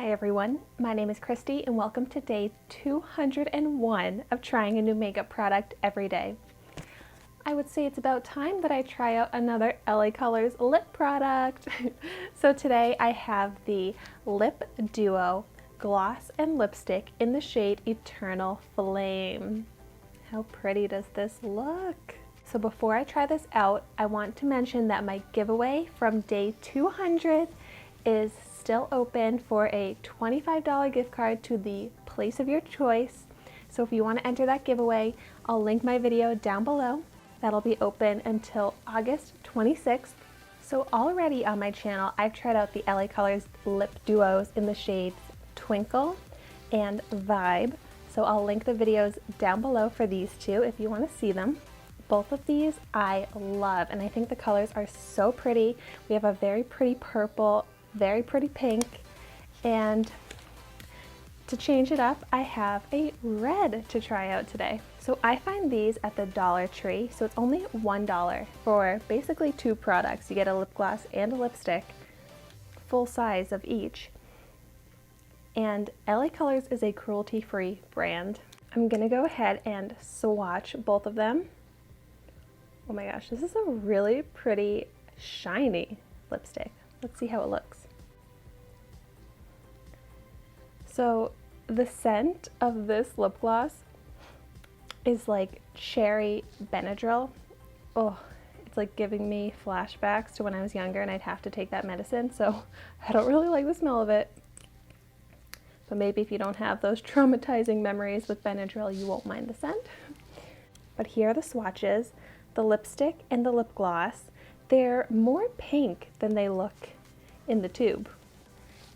Hi everyone, my name is Christy and welcome to day 201 of trying a new makeup product every day. I would say it's about time that I try out another LA Colors lip product. So today I have the Lip Duo Gloss and Lipstick in the shade Eternal Flame. How pretty does this look? So before I try this out, I want to mention that my giveaway from day 200 is still open for a $25 gift card to the place of your choice. So if you want to enter that giveaway, I'll link my video down below. That'll be open until August 26th. So already on my channel, I've tried out the LA Colors lip duos in the shades Twinkle and Vibe. So I'll link the videos down below for these two if you want to see them. Both of these I love, and I think the colors are so pretty. We have a very pretty purple, very pretty pink, and to change it up, I have a red to try out today. So I find these at the Dollar Tree, so it's only $1 for basically two products. You get a lip gloss and a lipstick, full size of each. And LA Colors is a cruelty-free brand. I'm gonna go ahead and swatch both of them. Oh my gosh, this is a really pretty, shiny lipstick. Let's see how it looks. So the scent of this lip gloss is like cherry Benadryl. Oh, it's like giving me flashbacks to when I was younger and I'd have to take that medicine, so I don't really like the smell of it. But maybe if you don't have those traumatizing memories with Benadryl, you won't mind the scent. But here are the swatches. The lipstick and the lip gloss, they're more pink than they look in the tube.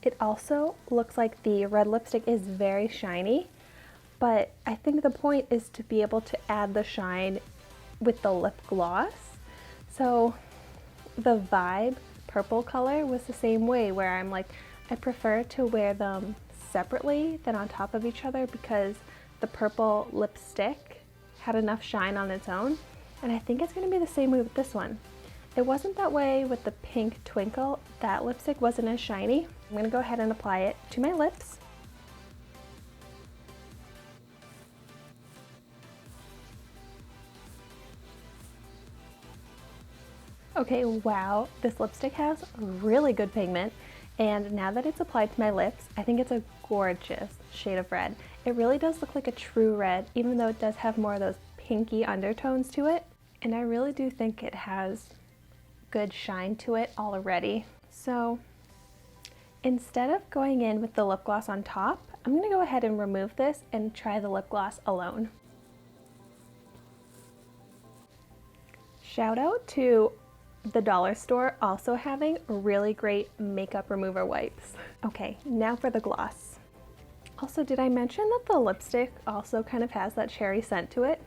It also looks like the red lipstick is very shiny, but I think the point is to be able to add the shine with the lip gloss. So the Vibe purple color was the same way, where I'm like, I prefer to wear them separately than on top of each other because the purple lipstick had enough shine on its own. And I think it's going to be the same way with this one. It wasn't that way with the pink Twinkle. That lipstick wasn't as shiny. I'm going to go ahead and apply it to my lips. Okay, wow, this lipstick has really good pigment. And now that it's applied to my lips, I think it's a gorgeous shade of red. It really does look like a true red, even though it does have more of those pinky undertones to it. And I really do think it has good shine to it already. So instead of going in with the lip gloss on top, I'm gonna go ahead and remove this and try the lip gloss alone. Shout out to the dollar store also having really great makeup remover wipes. Okay, now for the gloss. Also, did I mention that the lipstick also kind of has that cherry scent to it?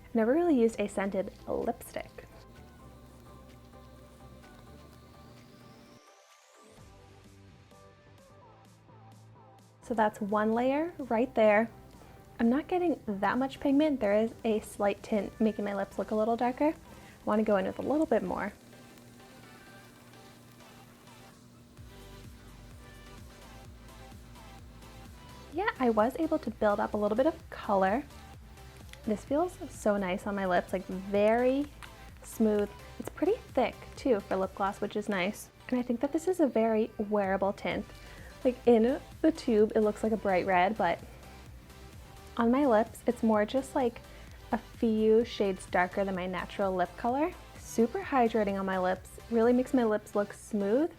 I've never really used a scented lipstick. So that's one layer right there. I'm not getting that much pigment. There is a slight tint making my lips look a little darker. I want to go in with a little bit more. Yeah, I was able to build up a little bit of color. This feels so nice on my lips, like very smooth. It's pretty thick too for lip gloss, which is nice. And I think that this is a very wearable tint. Like in the tube, it looks like a bright red, but on my lips, it's more just like a few shades darker than my natural lip color. Super hydrating on my lips, really makes my lips look smooth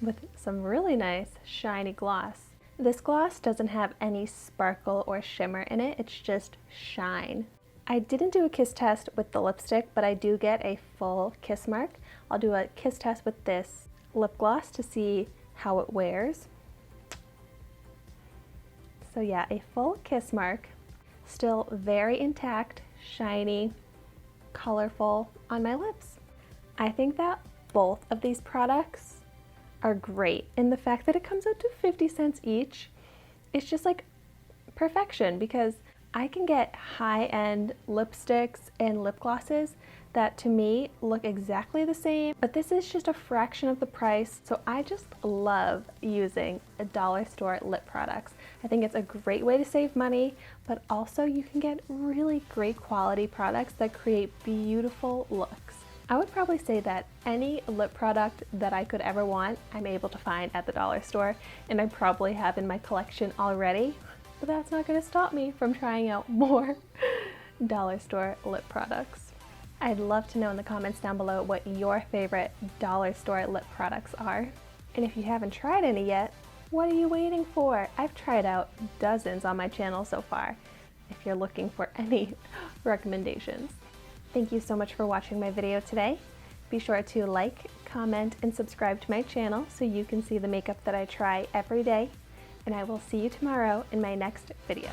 with some really nice shiny gloss. This gloss doesn't have any sparkle or shimmer in it, it's just shine. I didn't do a kiss test with the lipstick, but I do get a full kiss mark. I'll do a kiss test with this lip gloss to see how it wears. So yeah, a full kiss mark, still very intact, shiny, colorful on my lips. I think that both of these products are great, and the fact that it comes out to 50 cents each, it's just like perfection, because I can get high-end lipsticks and lip glosses that to me look exactly the same, but this is just a fraction of the price, so I just love using dollar store lip products. I think it's a great way to save money, but also you can get really great quality products that create beautiful looks. I would probably say that any lip product that I could ever want, I'm able to find at the dollar store, and I probably have in my collection already, but that's not going to stop me from trying out more dollar store lip products. I'd love to know in the comments down below what your favorite dollar store lip products are. And if you haven't tried any yet, what are you waiting for? I've tried out dozens on my channel so far, if you're looking for any recommendations. Thank you so much for watching my video today. Be sure to like, comment, and subscribe to my channel so you can see the makeup that I try every day. And I will see you tomorrow in my next video.